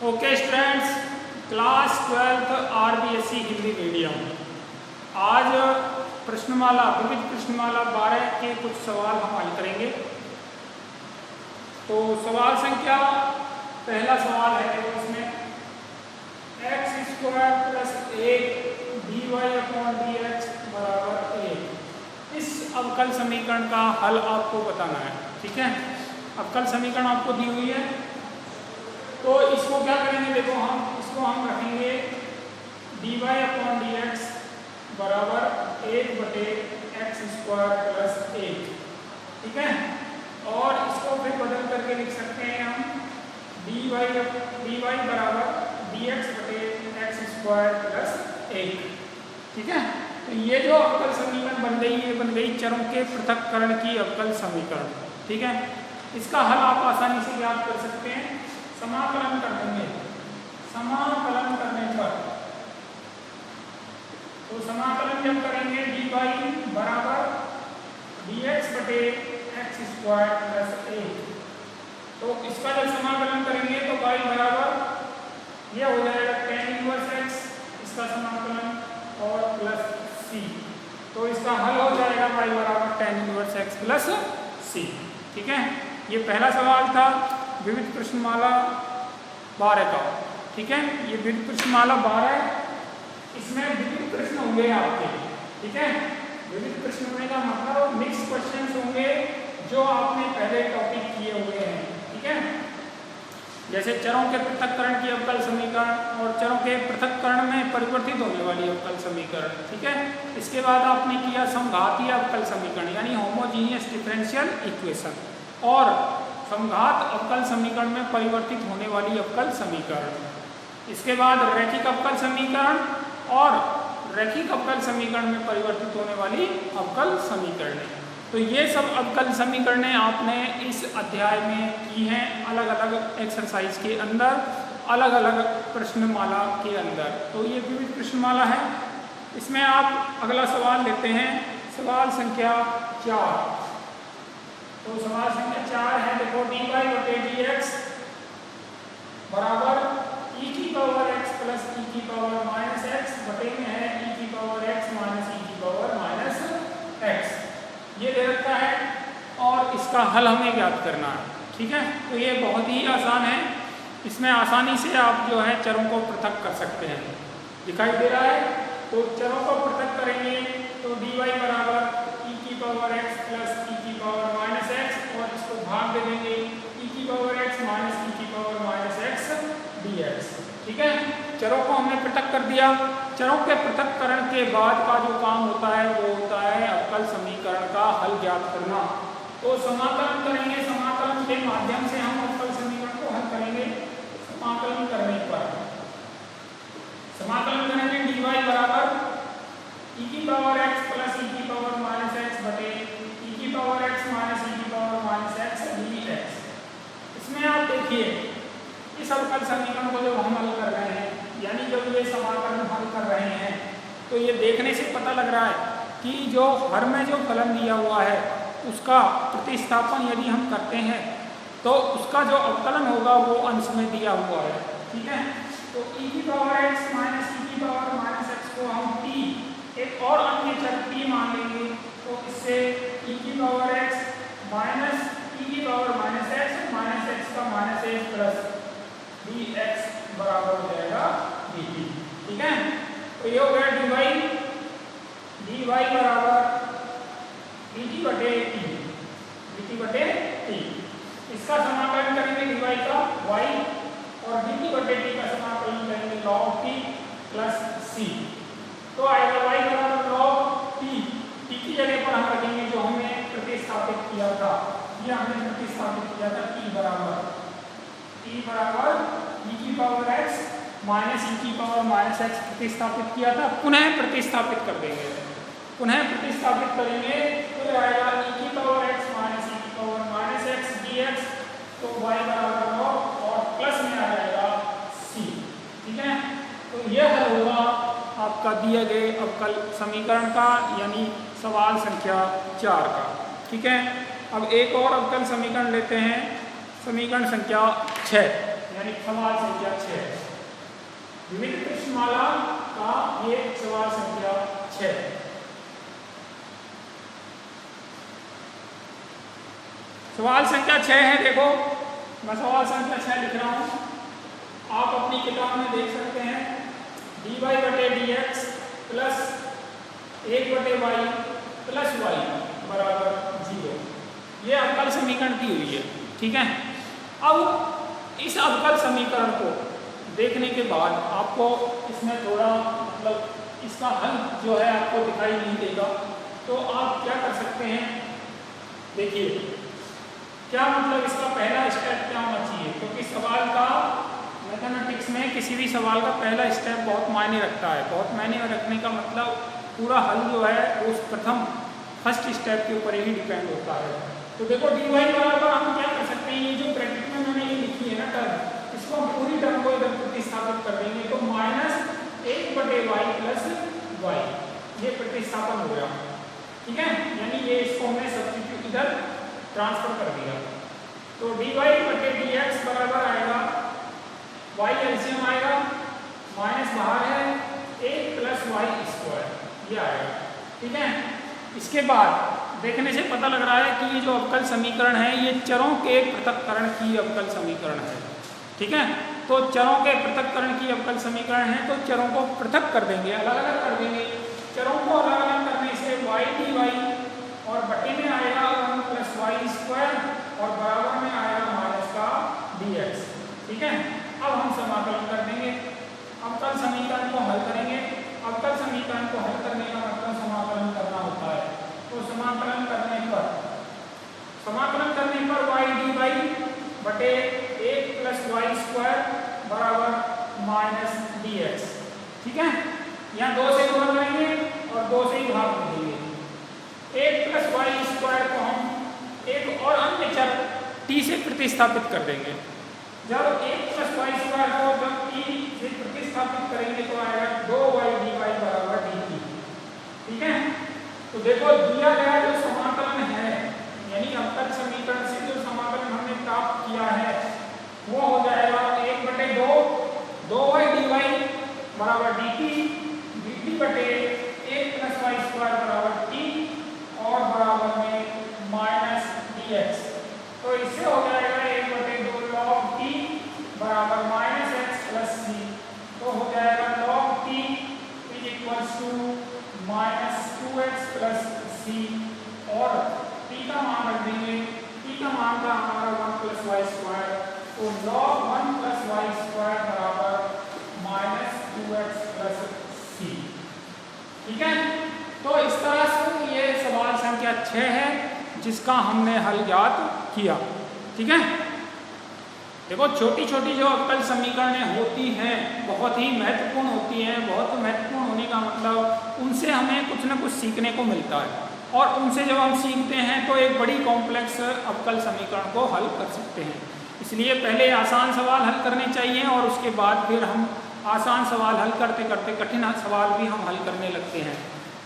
Okay students, class 12th RBSE Hindi medium. आज प्रश्नमाला विविध प्रश्नमाला 12 के कुछ सवाल हम हल करेंगे। तो सवाल संख्या पहला सवाल है, तो इसमें x² + 1 dy/dx = 1। इस अवकल समीकरण का हल आपको बताना है। ठीक है, अवकल समीकरण आपको दी हुई है, तो इसको क्या करेंगे, देखो इसको हम रखेंगे dy/dx = 1/x² + 1। ठीक है, और इसको फिर बदल करके लिख सकते हैं हम dy = dx/x² + 1। ठीक है, तो ये जो अवकल समीकरण बन गई, ये बन गई चरों के पृथक्करण की अवकल समीकरण। ठीक है, इसका हल आप आसानी से ज्ञात कर सकते हैं। समाकलन कर देंगे, समाकलन करने पर, तो समाकलन जब करेंगे dy = dx/x² + 1, तो इसका जब समाकलन करेंगे तो y बराबर यह हो जाएगा tan 1x, इसका समाकलन और प्लस c, तो इसका हल हो जाएगा y बराबर tan 1x + c। ठीक है, ये पहला सवाल था विविध प्रश्नमाला 12 का। ठीक है, ये विविध प्रश्नमाला 12, इसमें विविध प्रश्न होंगे आपके। ठीक है, विविध प्रश्न होने का मतलब मिक्स क्वेश्चंस होंगे जो आपने पहले टॉपिक किए हुए हैं। ठीक है, जैसे चरों के पृथक्करण की अवकल समीकरण और चरों के पृथक्करण में परिवर्तित होने वाली अवकल समीकरण। ठीक है, इसके बाद आपने किया समघातीय अवकल समीकरण यानी होमोजीनियस डिफरेंशियल इक्वेशन, और समघात अवकल समीकरण में परिवर्तित होने वाली अवकल समीकरण। इसके बाद रैखिक अवकल समीकरण और रैखिक अवकल समीकरण में परिवर्तित होने वाली अवकल समीकरण। तो ये सब अवकल समीकरणें आपने इस अध्याय में की हैं, अलग अलग एक्सरसाइज के अंदर, अलग अलग प्रश्नमाला के अंदर। तो ये विविध प्रश्नमाला है। इसमें आप अगला सवाल लेते हैं, सवाल संख्या 4। तो सवाल संख्या 4 है, देखो dy/dx बराबर e⁻x + e⁻x बटे में है e⁻x - e⁻x, ये दे रखा है और इसका हल हमें ज्ञात करना है। ठीक है, तो ये बहुत ही आसान है, इसमें आसानी से आप जो है चरों को पृथक कर सकते हैं। दिखाई दे रहा है, तो चरों को पृथक करेंगे तो dy बराबर e⁻x + e⁻x, और इसको भाग दे देंगे e⁻x - e⁻x dx। ठीक है, चरों को हमने पृथक कर दिया। चरों के पृथक्करण के बाद का जो काम होता है वो होता है अवकल समीकरण का हल ज्ञात करना। तो समाकलन करेंगे, समाकलन के माध्यम से हम अवकल समीकरण को हल करेंगे। समाकलन करने पर समाकलन करेंगे dy बराबर e⁻x + e⁻x बटे e⁻x - e⁻x dx। इसमें आप देखिए, इस अवकल समीकरण को जब हम हल कर रहे हैं, यानी जब ये समाकलन हल कर रहे हैं, तो ये देखने से पता लग रहा है कि जो हर में जो फलन दिया हुआ है उसका प्रतिस्थापन यदि हम करते हैं तो उसका जो अवकलन होगा वो अंश में दिया हुआ है। ठीक है, तो e⁻x - e⁻x को हम t, एक और अन्य चर t मान लेंगे, तो इससे e⁻x - x का -1 प्लस dx बराबर हो जाएगा dt। ठीक है, तो ये हो गया dy बराबर dt/t। इसका समाकलन करेंगे dy का y, और dt/t का समाकलन करेंगे log t प्लस c, तो आएगा y बराबर log t। की जगह पर हम रखेंगे जो हमने प्रतिस्थापित किया था, ये हमने प्रतिस्थापित किया था t बराबर e⁻x - e⁻x प्रतिस्थापित किया था, पुनः प्रतिस्थापित कर देंगे, पुनः प्रतिस्थापित करेंगे तो आएगा e⁻x - e⁻x dx, तो y बराबर log और प्लस में आ जाएगा c। ठीक है, तो यह हल होगा आपका दिए गए अवकल समीकरण का, यानी सवाल संख्या 4 का। ठीक है, अब एक और अवकल समीकरण लेते हैं, समीकरण संख्या 6। यानी सवाल संख्या 6, विविध प्रश्नमाला का ये सवाल संख्या 6। सवाल संख्या 6 है, देखो मैं सवाल संख्या 6 लिख रहा हूं, आप अपनी किताब में देख सकते हैं। dy बटे dx प्लस 1 बटे y प्लस y बराबर 0, ये अवकल समीकरण की हुई है। ठीक है, अब इस अवकल समीकरण को देखने के बाद आपको इसमें थोड़ा मतलब इसका हल जो है आपको दिखाई नहीं देगा, तो आप क्या कर सकते हैं, देखिए क्या मतलब इसका पहला स्टेप क्या होना चाहिए, क्योंकि सवाल का मैथमेटिक्स में किसी भी सवाल का पहला स्टेप बहुत मायने रखता है। बहुत मायने रखने का मतलब पूरा हल जो है उस प्रथम फर्स्ट स्टेप के ऊपर ही डिपेंड होता है। तो देखो dy बराबर हम क्या कर सकते हैं, ये जो ब्रैकेट में मैंने ये लिखी है ना टर्म, इसको हम पूरी टर्म को इधर प्रतिस्थापित कर देंगे, तो माइनस 1 बटे y प्लस y, ये प्रतिस्थापन हो गया। ठीक है, यानी ये इसको हमने सब्स्टिट्यूट इधर ट्रांसफर कर दिया, तो dy बटे dx बराबर आएगा y एलसीएम आएगा, माइनस बाहर है 1 प्लस y स्क्वायर, ये आएगा। ठीक है, इसके बाद देखने से पता लग रहा है कि ये जो अवकल समीकरण है ये चरों के पृथक्करण की अवकल समीकरण है। ठीक है, तो चरों के पृथक्करण की अवकल समीकरण है, तो चरों को पृथक कर देंगे, अलग अलग कर देंगे। चरों को अलग अलग करने से y dy और बटे में आएगा 1 प्लस y स्क्वायर और बराबर में आएगा माइनस का dx। ठीक है, अब हम समाकलन कर देंगे, अवकल समीकरण को हल करेंगे। अवकल समीकरण को हल करने का मतलब समाकलन करना होता है, तो समाकलन करने पर y dy बटे 1 प्लस y स्क्वायर बराबर माइनस dx। ठीक है, यहाँ 2 से गुणा करेंगे और 2 से ही भाग देंगे। 1 प्लस y स्क्वायर को हम एक और अन्य चर t से प्रतिस्थापित कर देंगे। जब 1 प्लस y स्क्वायर को जब t से प्रतिस्थापित करेंगे तो आएगा 2y dy बराबर dt। ठीक है, तो देखो दिया गया जो समाकलन है, यानी अवकल समीकरण से जो समाकलन हमने प्राप्त किया है वो हो जाएगा 1 बटे 2y dy बराबर dt बटे 1 प्लस y स्क्वायर बराबर t और बराबर में माइनस dx। तो इससे हो जाएगा 1 बटे 2 log t बराबर माइनस x प्लस c, तो हो जाएगा log t is equals to minus 2x plus c और t का मान रख देंगे, t का मान था हमारा 1 प्लस y स्क्वायर, तो log 1 प्लस y स्क्वायर बराबर माइनस 2x प्लस c। ठीक है, तो इस तरह से ये सवाल संख्या 6 है जिसका हमने हल याद किया। ठीक है, देखो छोटी छोटी जो अवकल समीकरणें होती हैं बहुत ही महत्वपूर्ण होती हैं। बहुत महत्वपूर्ण होने का मतलब उनसे हमें कुछ ना कुछ सीखने को मिलता है, और उनसे जब हम सीखते हैं तो एक बड़ी कॉम्प्लेक्स अवकल समीकरण को हल कर सकते हैं। इसलिए पहले आसान सवाल हल करने चाहिए और उसके बाद फिर हम आसान सवाल हल करते करते कठिन सवाल भी हम हल करने लगते हैं।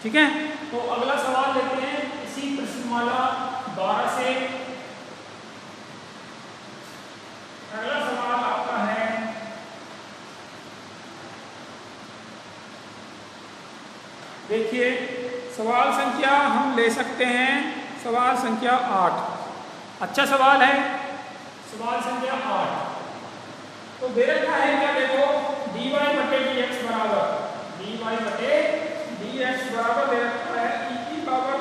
ठीक है, तो अगला सवाल लेते हैं इसी प्रश्नमाला 12 से। अगला सवाल आपका है, देखिए सवाल संख्या हम ले सकते हैं सवाल संख्या 8। अच्छा सवाल है, सवाल संख्या 8। तो दे रखा है क्या, देखो dy बटे dx बराबर दे रखा है e की power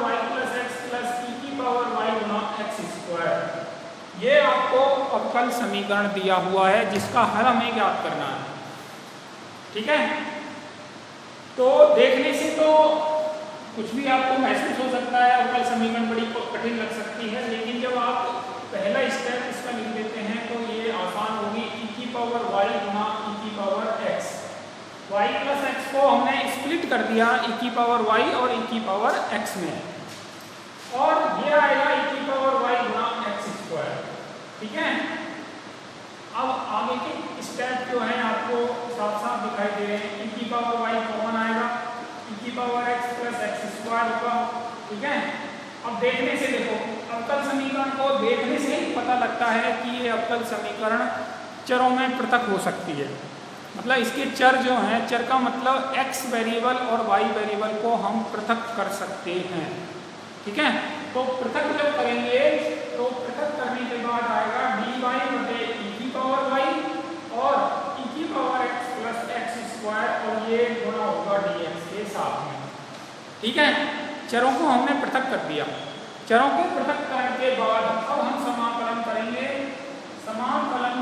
y plus x plus e की पावर y गुना x स्क्वायर। ये आपको अवकल समीकरण दिया हुआ है जिसका हल हमें ज्ञात करना है। ठीक है, तो देखने से तो कुछ भी आपको महसूस हो सकता है, अवकल समीकरण बड़ी कठिन लग सकती है, लेकिन जब आप पहला स्टेप इसका लिख देते हैं तो ये आसान होगी। e की पावर y गुना e की power x, y plus x को हमने स्प्लिट कर दिया e की पावर y और e की पावर x में, और ये आएगा e की पावर y गुना x स्क्वायर। ठीक है, अब आगे के स्टेप जो है आपको साफ साफ दिखाई दे रहे हैं। e की पावर y कॉमन आएगा, e की power x plus x square होगा। ठीक है, अब देखने से देखो अवकल समीकरण को देखने से ही पता लगता है कि ये अवकल समीकरण चरों में पृथक हो सकती है। मतलब इसके चर जो हैं, चर का मतलब x वेरिएबल और y वेरिएबल को हम पृथक कर सकते हैं। ठीक है, तो पृथक जब करेंगे तो पृथक करने के बाद आएगा dy बटे e की पावर y और e की power x plus x square और ये गुणा होगा dx के साथ में। ठीक है, चरों को हमने पृथक कर दिया। चरों को पृथक करने के बाद अब हम समाकलन करेंगे। समाकलन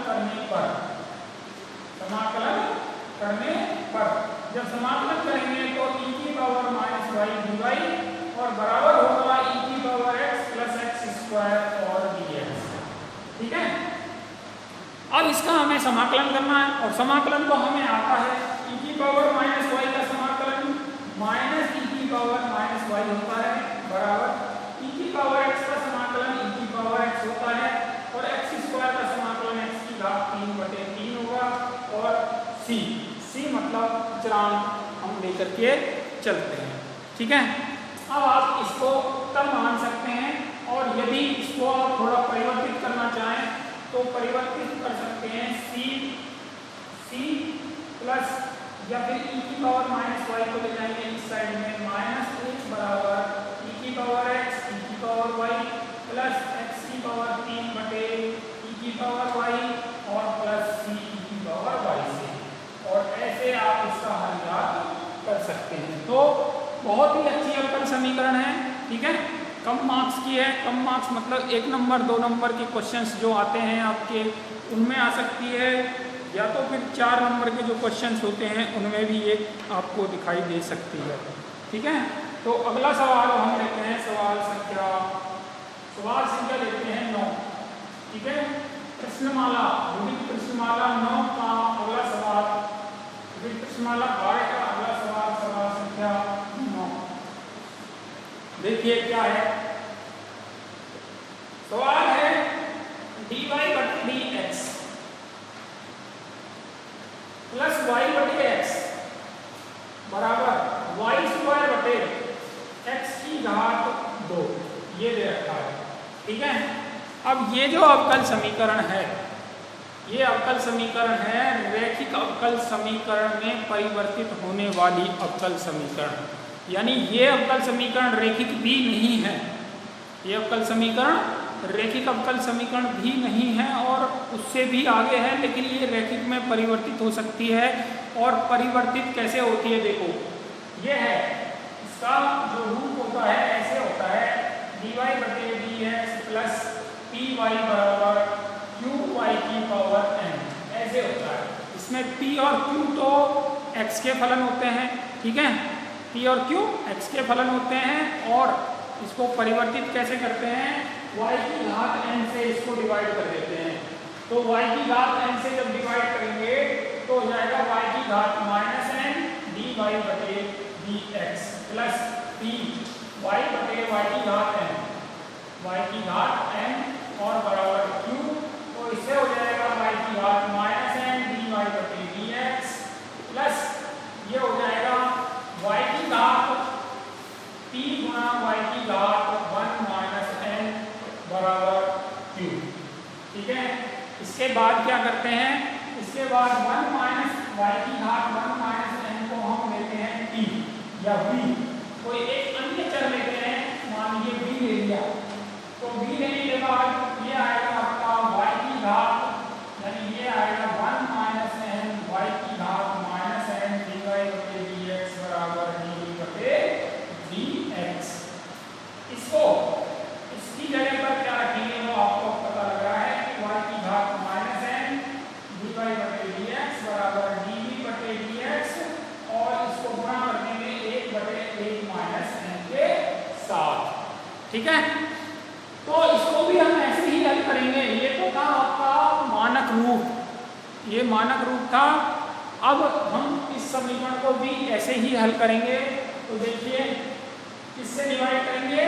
करने पर जब समाकलन करेंगे तो e की power minus y d y और बराबर होगा e की power x plus x square और dx। ठीक है, अब इसका हमें समाकलन करना है और समाकलन तो हमें आता है e की पावर माइनस वाई का समाकलन माइनस e की पावर माइनस वाई होता है बराबर e की पावर x का समाकलन e की पावर x होता है और x स्क्वायर का समाकलन x की घात 3/3 होगा और c मतलब चरांक हम लेकर के चलते हैं। ठीक है, अब आप इसको उत्तर मान सकते हैं और यदि इसको आप थोड़ा परिवर्तित करना चाहें तो परिवर्तित कर सकते हैं c प्लस या फिर e की पावर माइनस वाई को ले जाएंगे इस साइड में माइनस h बराबर e की पावर x e की पावर y प्लस x की पावर 3/e की पावर y और प्लस c e की पावर y से, और ऐसे आप इसका हल याद कर सकते हैं। तो बहुत ही अच्छी अवकल समीकरण है। ठीक है, कम मार्क्स की है। कम मार्क्स मतलब 1 नंबर 2 नंबर के क्वेश्चंस जो आते हैं आपके उनमें आ सकती है, या तो फिर 4 नंबर के जो क्वेश्चंस होते हैं उनमें भी ये आपको दिखाई दे सकती है। ठीक है, तो अगला सवाल हम लेते हैं सवाल संख्या लेते हैं 9। ठीक है, प्रश्नमाला विविध प्रश्नमाला 9 का अगला सवाल, विविध प्रश्नमाला 12 का अगला सवाल सवाल संख्या 9। देखिए क्या है सवाल है dy बटे dx प्लस y बटे x बराबर y स्क्वायर बटे x की घात 2 ये दे रखा है। ठीक है, अब ये जो अवकल समीकरण है, ये अवकल समीकरण है रैखिक अवकल समीकरण में परिवर्तित होने वाली अवकल समीकरण, यानी ये अवकल समीकरण रैखिक भी नहीं है। ये अवकल समीकरण रैखिक अवकल समीकरण भी नहीं है और उससे भी आगे है, लेकिन ये रैखिक में परिवर्तित हो सकती है। और परिवर्तित कैसे होती है, देखो ये है, इसका जो रूप होता है ऐसे होता है dy बटे dx प्लस py बराबर qy की पावर n, ऐसे होता है। इसमें p और q तो x के फलन होते हैं। ठीक है, p और q x के फलन होते हैं और इसको परिवर्तित कैसे करते हैं, y की घात n से इसको डिवाइड कर देते हैं। तो y की घात n से जब डिवाइड करेंगे तो हो जाएगा y की घात माइनस n dy बटे dx प्लस p y बटे y की घात n, y की घात n और बराबर q, तो इससे हो जाएगा y की घात माइनस n dy बटे dx प्लस ये हो जाएगा y की घात p गुणा y की घात 1 माइनस n बराबर q। ठीक है, इसके बाद क्या करते हैं, इसके बाद 1 माइनस y की घात 1 माइनस n को हम लेते हैं t या v, कोई एक अन्य चर लेते हैं, मान लीजिए v ले लिया, तो v लेने के बाद ये आएगा आपका y की घात, यानी ये आएगा 1 माइनस n y की घात माइनस n dy बटे dx बराबर dv बटे dx। इसको इसकी जगह पर क्या रखेंगे वो आपको पता लग रहा है कि y की घात माइनस n dy बटे dx बराबर dv बटे dx और इसको गुणा कर देंगे 1 बटे 1 माइनस n के साथ। ठीक है, तो इसको भी हम ऐसे ही हल करेंगे। ये तो था आपका मानक रूप, ये मानक रूप था। अब हम इस समीकरण को भी ऐसे ही हल करेंगे। तो देखिए किससे डिवाइड करेंगे,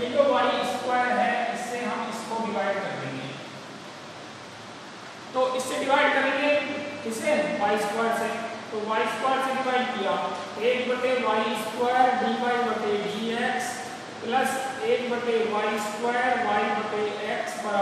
ये जो y स्क्वायर है इससे हम इसको डिवाइड कर देंगे। तो इससे डिवाइड करेंगे किसे, y स्क्वायर से, तो y स्क्वायर से डिवाइड किया 1 बटे y स्क्वायर dy बटे dx प्लस 1 बटे y स्क्वायर y बटे x बराबर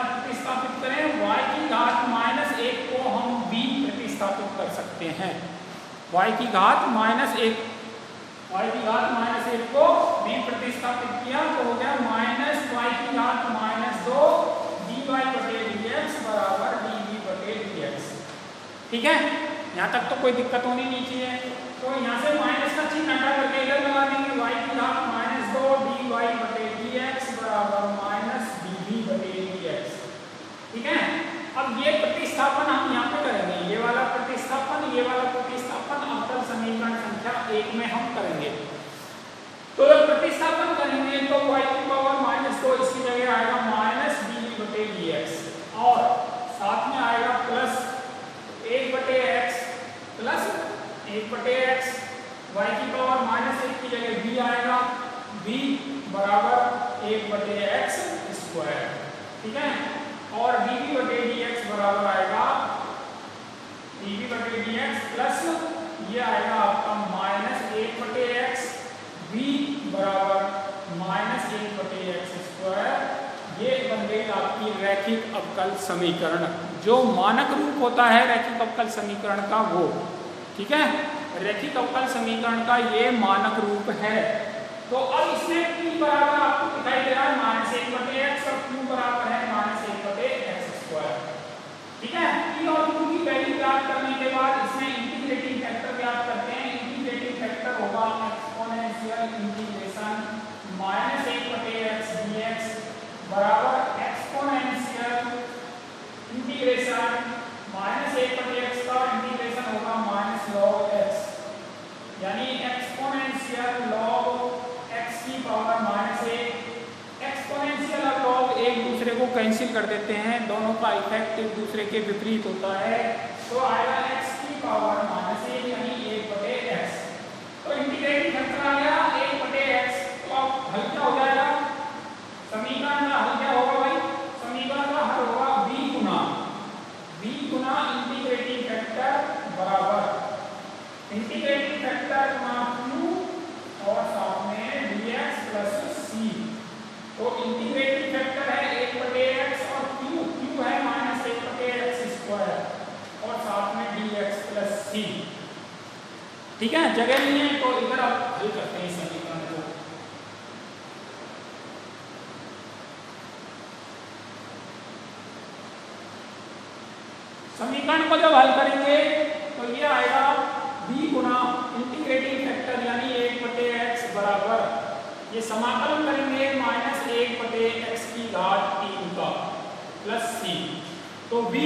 प्रतिस्थापित करें, y की घात माइनस 1 को हम b प्रतिस्थापित कर सकते हैं। y की घात माइनस 1 को b प्रतिस्थापित किया तो हो गया माइनस y की घात माइनस 2 dy बटे dx बराबर dv बटे dx। ठीक है, यहाँ तक तो कोई दिक्कत होनी नहीं चाहिए। तो यहाँ से माइनस का चिन्ह हटा करके इधर लगा देंगे, y की घात माइनस 2 dy बटे dx बराबर माइनस dv बटे dx। ठीक है, अब ये प्रतिस्थापन हम यहाँ पे करेंगे, ये वाला प्रतिस्थापन अवकल समीकरण संख्या 1 में हम करेंगे। तो जब प्रतिस्थापन करेंगे तो y की पावर माइनस 2 इसकी जगह आएगा माइनस dv बटे dx और साथ में आएगा प्लस 1 बटे x प्लस 1 बटे x, y की पावर माइनस 1 की जगह b आएगा, b बराबर 1 बटे x स्क्वायर। ठीक है, और dv बटे dx बराबर आएगा dv बटे dx प्लस ये आएगा आपका माइनस 1 बटे x, b बराबर माइनस 1 बटे x स्क्वायर। ये बन गई आपकी रैखिक अवकल समीकरण, जो मानक रूप होता है रैखिक अवकल समीकरण का वो। ठीक है, रैखिक अवकल समीकरण का ये मानक रूप है। तो अब इसमें p बराबर आपको दिखाई दे रहा है माइनस 1 बटे x और q बराबर है माइनस 1 बटे x स्क्वायर। ठीक है, p और q की वैल्यू ज्ञात करने के बाद इसमें इंटीग्रेटिंग फैक्टर ज्ञात करते हैं। इंटीग्रेटिंग फैक्टर होगा एक्सपोनेंशियल इंटीग्रेशन माइनस 1 बटे x dx बराबर एक्सपोनेंशियल इंटीग्रेशन माइनस 1 बटे x का इंटीग्रेशन होगा माइनस log x, यानी एक्सपोनेंशियल log x की पावर माइनस 1। एक्सपोनेंशियल और log एक दूसरे को कैंसिल कर देते हैं, दोनों का इफेक्ट एक दूसरे के विपरीत होता है, तो आएगा x की पावर माइनस 1 यानी 1 बटे x। तो इंटीग्रेटिंग फैक्टर आ गया 1 बटे x। तो अब हल क्या हो जाएगा, समीकरण का हल क्या होगा भाई, समीकरण का हल होगा b गुना इंटीग्रेटिंग फैक्टर बराबर इंटीग्रेटिंग फैक्टर गुना q और साथ में dx प्लस c। तो इंटीग्रेटिंग फैक्टर है 1 बटे x और q है माइनस 1 बटे x स्क्वायर और साथ में dx प्लस c। ठीक है, जगह नहीं है तो इधर आप हल करते हैं समीकरण को। समीकरण को जब हल करेंगे तो ये आएगा b गुना इंटीग्रेटिंग फैक्टर यानी 1 बटे x बराबर, ये समाकलन करेंगे माइनस 1 बटे x की घात 3 का प्लस c। तो b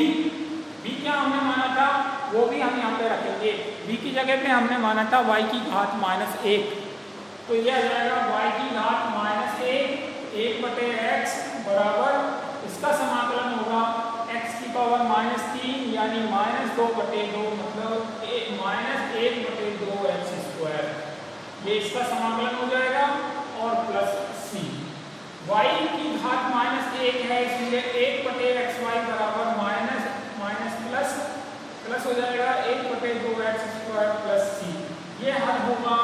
क्या हमने माना था वो भी हम यहाँ पे रखेंगे, b की जगह पे हमने माना था y की घात माइनस 1, तो ये आ जाएगा y की घात माइनस 1 बटे x बराबर, इसका समाकलन होगा x की पावर माइनस 3 यानी माइनस 2 बटे 2 मतलब माइनस 1 बटे 2x स्क्वायर, ये इसका समाकलन हो जाएगा और प्लस c। y की घात माइनस 1 है इसलिए 1 बटे xy बराबर माइनस प्लस हो जाएगा 1 बटे 2x स्क्वायर प्लस c। ये हल होगा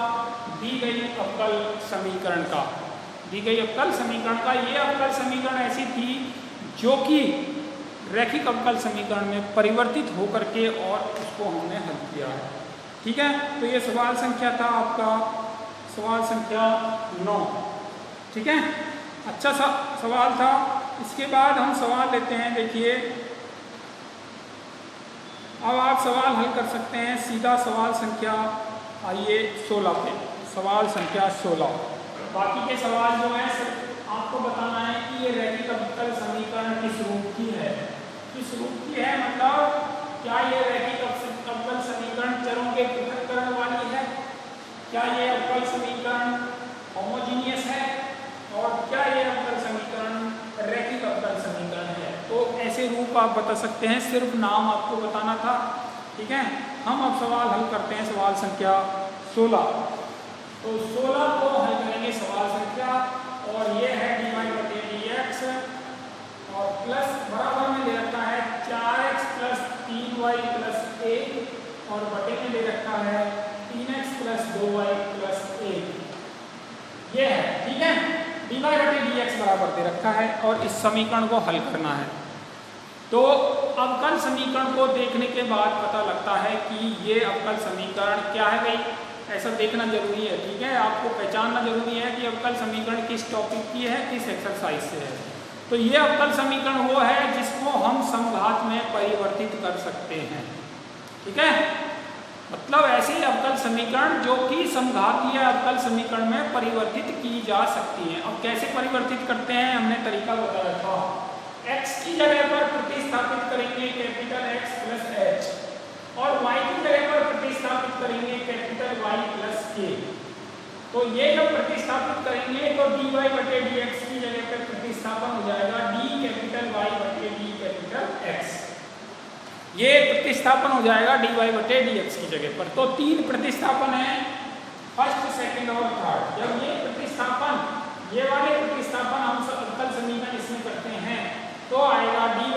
दी गई अवकल समीकरण का। दी गई अवकल समीकरण का ये अवकल समीकरण ऐसी थी जो कि रैखिक अवकल समीकरण में परिवर्तित होकर के और उसको हमने हल किया है। ठीक है, तो ये सवाल संख्या था आपका सवाल संख्या 9। ठीक है, अच्छा सा सवाल था। इसके बाद हम सवाल लेते हैं, देखिए अब आप सवाल हल कर सकते हैं सीधा सवाल संख्या आइए 16 पे, सवाल संख्या 16। बाकी के सवाल जो है सिर्फ आपको बताना है कि ये रैखिक अवकल समीकरण किस रूप की है, किस रूप की है, मतलब क्या ये रैखिक अवकल समीकरण चरों के पृथक्करण वाली है, क्या ये अवकल समीकरण होमोजीनियस है और क्या ये अवकल समीकरण रैखिक अवकल समीकरण है। तो ऐसे रूप आप बता सकते हैं, सिर्फ नाम आपको बताना था। ठीक है, हम अब सवाल हल करते हैं सवाल संख्या 16। तो 16 को हल करेंगे सवाल संख्या, और ये है dy बटे dx और प्लस बराबर में दे रखा है 4x प्लस 3y प्लस 1 और बटे में दे रखा है 3x प्लस 2y प्लस 1। ये है, ठीक है, dy बटे dx बराबर दे रखा है और इस समीकरण को हल करना है। तो अवकल समीकरण को देखने के बाद पता लगता है कि ये अवकल समीकरण क्या है भाई, ऐसा देखना जरूरी है। ठीक है, आपको पहचानना जरूरी है कि अवकल समीकरण किस टॉपिक की है, किस एक्सरसाइज से है। तो ये अवकल समीकरण वो है जिसको हम समघात में परिवर्तित कर सकते हैं। ठीक है, मतलब ऐसे अवकल समीकरण जो कि समघातीय अवकल समीकरण में परिवर्तित की जा सकती है। अब कैसे परिवर्तित करते हैं, हमने तरीका बताया था। x की जगह पर प्रतिस्थापित करेंगे कैपिटल X प्लस h और y की जगह पर प्रतिस्थापित करेंगे कैपिटल Y प्लस k। तो ये जब प्रतिस्थापित करेंगे तो dy बटे dx की जगह पर प्रतिस्थापन हो जाएगा d कैपिटल Y बटे d कैपिटल x। ये प्रतिस्थापन हो जाएगा dy बटे dx की जगह पर। तो तीन प्रतिस्थापन है, फर्स्ट, सेकंड और थर्ड। जब ये प्रतिस्थापन, ये वाले प्रतिस्थापन हम अवकल समीकरण इसमें करते हैं तो आएगा dy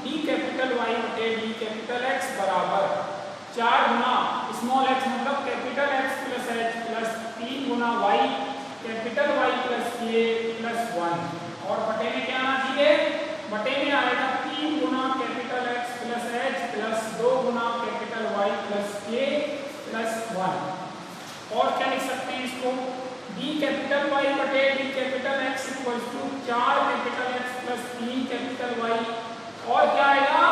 d कैपिटल Y बटे d कैपिटल x बराबर 4 गुना स्मॉल x मतलब capital X plus h plus 3 गुना y capital Y plus k plus 1 और बटे में क्या आना चाहिए, बटे में आएगा 3 गुना capital X plus h plus 2 गुना capital Y plus k plus 1। और क्या लिख सकते हैं इसको, d कैपिटल Y बटे d capital X equals to 4 capital X plus 3 capital Y और क्या आएगा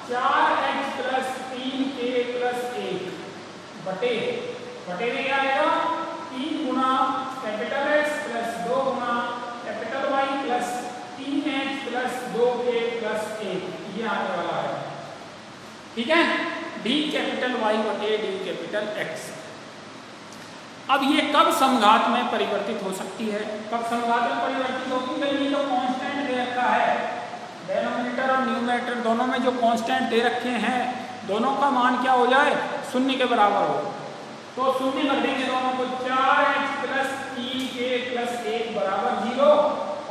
4x प्लस 3k प्लस 1 बटे में क्या आएगा 3 गुना कैपिटल X प्लस 2 गुना capital Y plus 3x plus 2k plus 1, ये आने वाला है। ठीक है, d कैपिटल Y बटे d कैपिटल X। अब ये कब समघात में परिवर्तित हो सकती है, कब समघात में परिवर्तित होगी, तो ये जो कांस्टेंट दे रखा है, डेनोमिनेटर और न्यूमरेटर दोनों में जो कांस्टेंट दे रखे हैं, दोनों का मान क्या हो जाए, शून्य के बराबर हो। तो शून्य कर देंगे दोनों को, 4x प्लस 3k प्लस 1 बराबर 0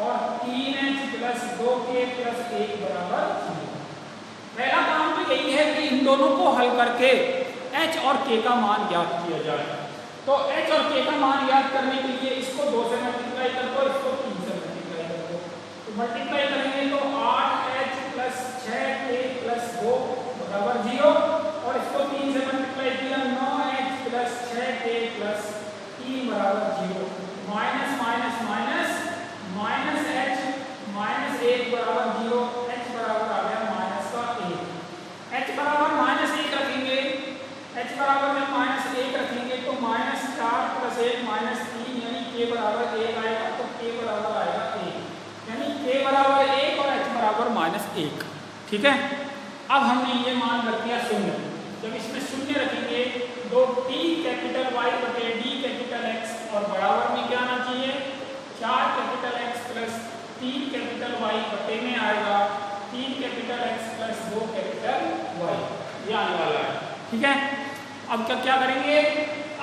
और 3x प्लस 2k प्लस 1 बराबर 0। पहला काम तो यही है कि इन दोनों को हल करके h और k का मान ज्ञात किया जाए। तो h और k का मान ज्ञात करने के लिए इसको 2 से मल्टीप्लाई कर दो, इसको 3 से मल्टीप्लाई कर दो। तो मल्टीप्लाई करेंगे तो 8h प्लस 6k प्लस 2 बराबर 0 और इसको 3 से मल्टीप्लाई किया 9h प्लस 6k प्लस 3 बराबर 0। Minus minus minus minus h minus 1 बराबर 0, h बराबर आ गया माइनस का 1। h बराबर माइनस 1 रखेंगे, h बराबर में माइनस 1 रखेंगे तो माइनस 4 प्लस 1 माइनस 3 यानी k बराबर 1 आएगा। तो k बराबर आएगा 1 यानी k बराबर 1 और h बराबर माइनस 1। ठीक है, अब हमने ये मान रख दिया शून्य। जब इसमें शून्य रखेंगे तो d कैपिटल Y बटे d कैपिटल X और बराबर में क्या आना चाहिए, 4 capital X plus 3 capital Y बटे में आएगा 3 capital X plus 2 capital Y, ये आने वाला है। ठीक है, अब क्या करेंगे,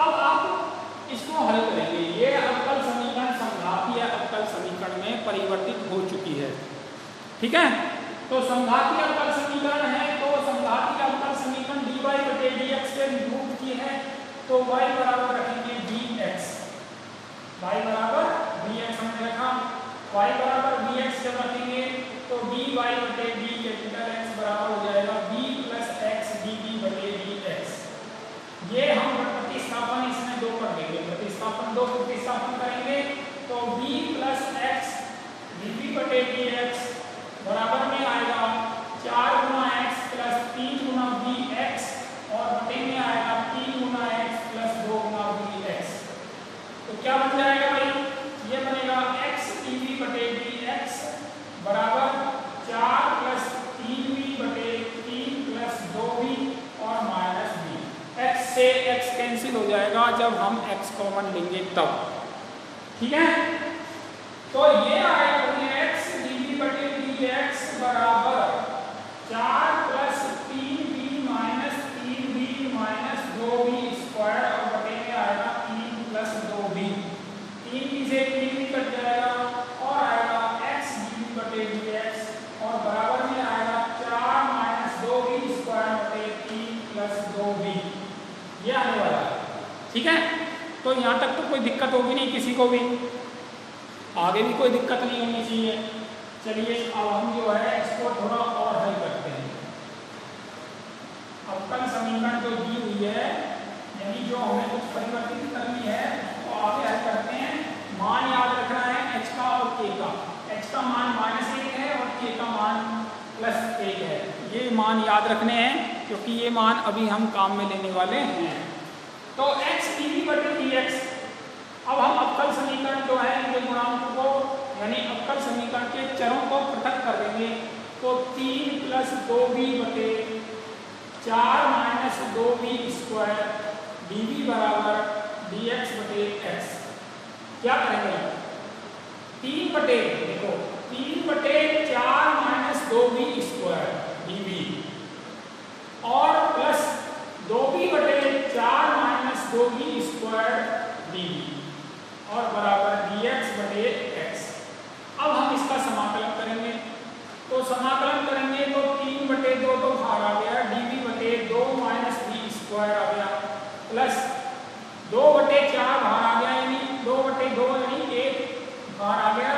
अब आप इसको हल करेंगे। ये अवकल समीकरण समघातीय अवकल समीकरण में परिवर्तित हो चुकी है। ठीक है, तो समघातीय अवकल समीकरण है, तो समघातीय अवकल समीकरण dy बटे dx से रूप की है, तो y बराबर रखेंगे dx, y बराबर dx हमने रखा, y बराबर dx जब रखेंगे तो dy बटे d कैपिटल x बराबर हो जाएगा b प्लस x db बटे dx। ये हम प्रतिस्थापन इसमें 2 कर देंगे, प्रतिस्थापन 2 प्रतिस्थापन करेंगे तो b प्लस x db बटे dx बराबर में आएगा 4 गुना x प्लस 3 गुना bx और बटे में आएगा 3 गुना x प्लस 2 गुना bx। तो क्या बन जाएगा भाई, ये बनेगा x db बटे dx बराबर 4 प्लस 3b बटे 3 प्लस 2b और माइनस b। x से x कैंसिल हो जाएगा जब हम x कॉमन लेंगे तब। ठीक है, तो ये आएगा x db बटे dx बराबर 4 plus 3b minus 3b minus 2b square और बटे में आएगा 3 प्लस 2b, 3b से 3b कट जाएगा और आएगा x db बटे dx और बराबर में आएगा 4 माइनस 2b स्क्वायर बटे 3 प्लस 2b, ये आने वाला है। ठीक है, तो यहाँ तक तो कोई दिक्कत होगी नहीं किसी को भी, आगे भी कोई दिक्कत नहीं होनी चाहिए। चलिए अब हम जो है इसको थोड़ा और मान याद रखने हैं क्योंकि ये मान अभी हम काम में लेने वाले हैं। तो x dv बटे dx, अब हम अवकल समीकरण जो है इनके गुणांक को यानी अवकल समीकरण के चरों को पृथक कर देंगे। तो 3 + 2b बटे 4 - 2b स्क्वायर dv बराबर dx बटे x। क्या करेंगे? 3 बटे 4 - 2b स्क्वायर dv और प्लस 2b बटे 4 - 2b स्क्वायर dv और बराबर dx बटे x। अब हम इसका समाकलन करेंगे। तो समाकलन करेंगे तो 3 बटे 2 तो बाहर आ गया, dv बटे 2 - b स्क्वायर आ गया, प्लस 2 बटे 4 बाहर आ गया यानी 2 बटे 2 यानी 1 बाहर आ गया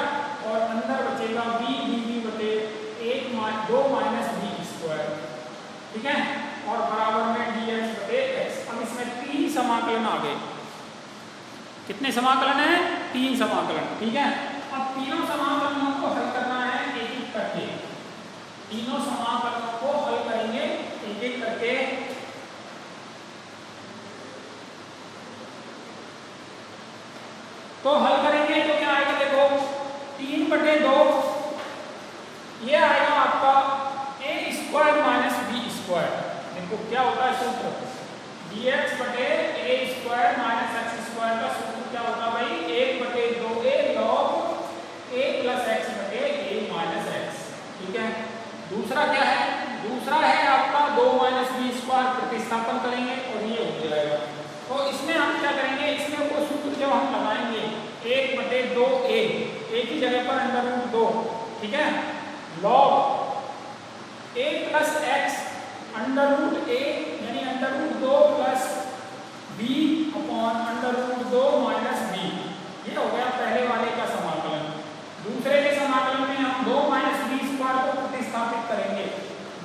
और अंदर बचेगा b dv बटे 2 - b स्क्वायर, ठीक है, और बराबर में dx बटे x। अब इसमें 3 समाकलन आ गए। कितने समाकलन है? 3 समाकलन, ठीक है। अब तीनों समाकलनों को हल करना है एक एक करके। तीनों समाकलनों को हल करेंगे एक एक करके। तो हल करेंगे तो क्या आएगा? देखो 3 बटे 2 ये आएगा आपका a square minus b square. देखो क्या होता है सूत्र, dx बटे a square minus x square का सूत्र क्या होता है भाई? 1 बटे 2a log a plus x बटे a माइनस x, ठीक है। दूसरा क्या है? दूसरा है आपका 2 माइनस b स्क्वायर, प्रतिस्थापन करेंगे और ये हो जाएगा। तो इसमें हम क्या करेंगे? इसमें वो सूत्र जब हम लगाएंगे 1 बटे 2a, a की जगह पर √2, ठीक है, log a plus x √a यानी √2 plus b upon √2 minus b। ये हो गया पहले वाले का समाकलन। दूसरे के समाकलन में हम 2 माइनस b स्क्वायर को प्रतिस्थापित करेंगे।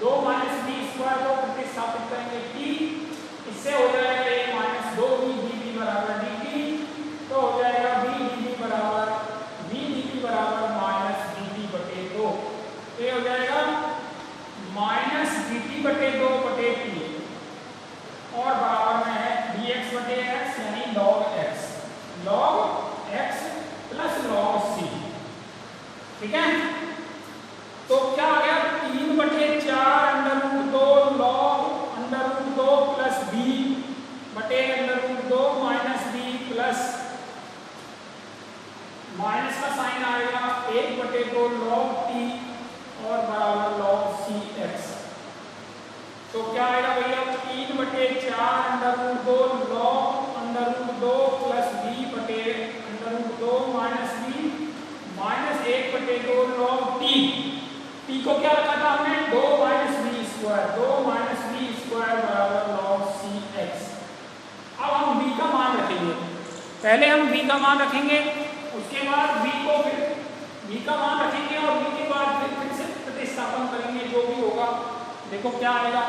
2 माइनस b स्क्वायर को प्रतिस्थापित करेंगे t, इससे हो जाएगा a माइनस 2b dv बराबर dt। तो हो जाएगा b dv बराबर माइनस dt बटे 2। ये हो जाएगा माइनस dt बटे 2 बटे t और बराबर में है dx बटे x यानी log x plus log c, ठीक है। तो क्या आ गया? 3 बटे 4 √2 log √2 प्लस b बटे √2 माइनस b प्लस माइनस का साइन आएगा 1 बटे 2 log t और बराबर log c x। तो क्या आएगा भैया? 3 बटे 4 √2 log √2 प्लस b बटे √2 माइनस b माइनस 1 बटे 2 log t को क्या रखा था हमने? 2 minus b square, 2 minus b square बराबर log c x। अब हम b का मान रखेंगे। पहले हम b का मान रखेंगे, उसके बाद b का मान रखेंगे और b के बाद फिर से प्रतिस्थापन करेंगे जो भी होगा। देखो क्या आएगा?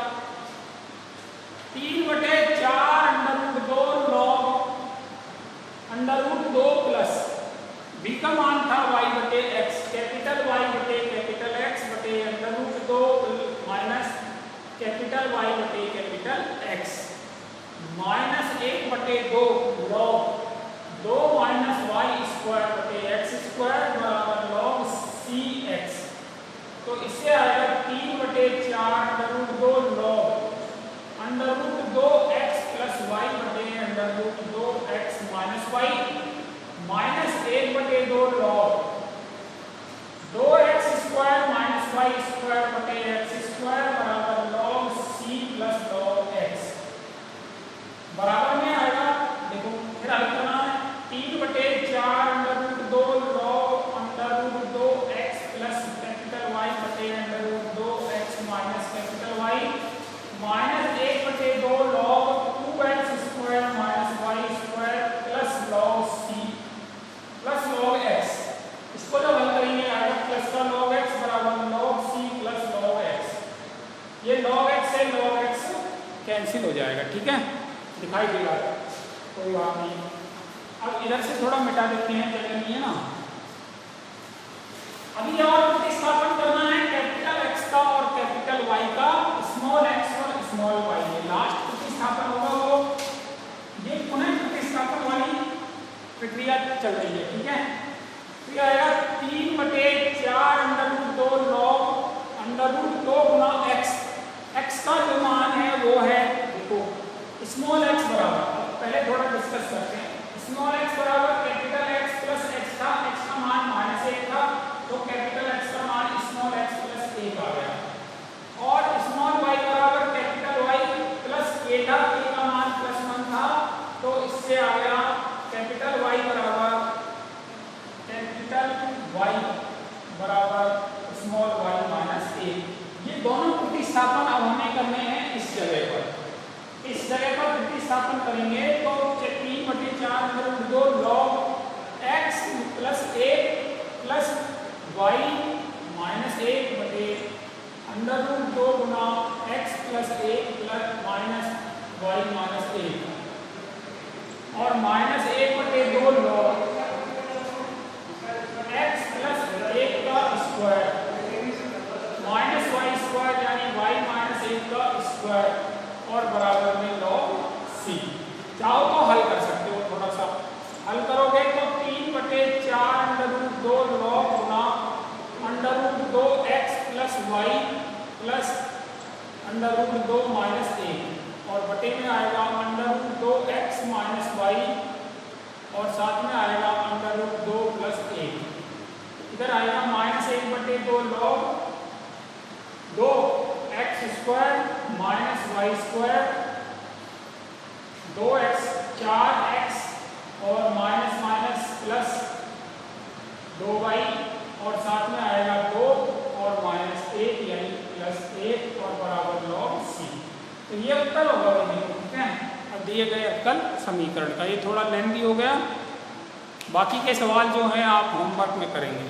3 बटे 4 √2 log √2 प्लस b का मान था y बटे x, कैपिटल Y बटे कैपिटल x बटे √2 माइनस कैपिटल Y बटे कैपिटल x माइनस 1 बटे 2 log 2 माइनस y स्क्वायर बटे x स्क्वायर बराबर log c x। तो इससे आएगा 3 बटे 4 √2 log √2 x प्लस y बटे √2 x माइनस y माइनस 1 बटे 2 log 2x square minus y square बटे x स्क्वायर बराबर log c plus log x बराबर में आएगा। देखो फिर हल करना है। 3 बटे 4 √2 log √2 x plus capital Y बटे √2 x minus capital Y minus 1 बटे 2 log 2x square minus y square plus log c plus log x। इसको जब हल करेंगे आएगा प्लस का log x बराबर log c plus log x। ये log x से log x कैंसिल हो जाएगा, ठीक है, दिखाई दे रहा है, कोई बात नहीं। अब इधर से थोड़ा मिटा देते हैं, क्या करनी है ना। अभी और प्रतिस्थापन करना है कैपिटल X का और कैपिटल Y का चल रही है, ठीक है। तो यह आएगा 3/4 √2 log √2 गुना x। x का जो मान है वो है, देखो स्मॉल x बराबर, पहले थोड़ा डिस्कस करते हैं। स्मॉल x बराबर कैपिटल X प्लस x था, x का मान -1 था, तो कैपिटल X का मान स्मॉल x प्लस 1 आ गया। और स्मॉल y बराबर कैपिटल Y प्लस a था, a का मान +1 था, तो इससे आ गया कैपिटल Y बराबर स्मॉल y माइनस 1। ये दोनों प्रतिस्थापन अब हमें करने हैं इस जगह पर। इस जगह पर प्रतिस्थापन करेंगे तो 3/4 √2 log x plus 1 plus y minus 1 बटे √2 गुना x plus 1 plus minus y minus 1 और -1/2 log x प्लस 1 का स्क्वायर माइनस y स्क्वायर यानी y माइनस 1 का स्क्वायर और बराबर में log c। चाहो तो हल कर सकते हो, थोड़ा सा हल करोगे तो 3/4 √2 log गुना √2 x plus y plus √2 minus 1 और बटे में आएगा √2 x माइनस y और साथ में आएगा √2 प्लस 1। इधर आएगा -1/2 log 2x square minus y square 2x 4x और माइनस माइनस प्लस 2y और साथ में आएगा 2 और -1 यानी +1 और बराबर log c। तो ये उत्तर होगा भाई, ठीक है। अब दिए गए अवकल समीकरण का, ये थोड़ा लेंथी हो गया, बाकी के सवाल जो हैं आप होमवर्क में करेंगे।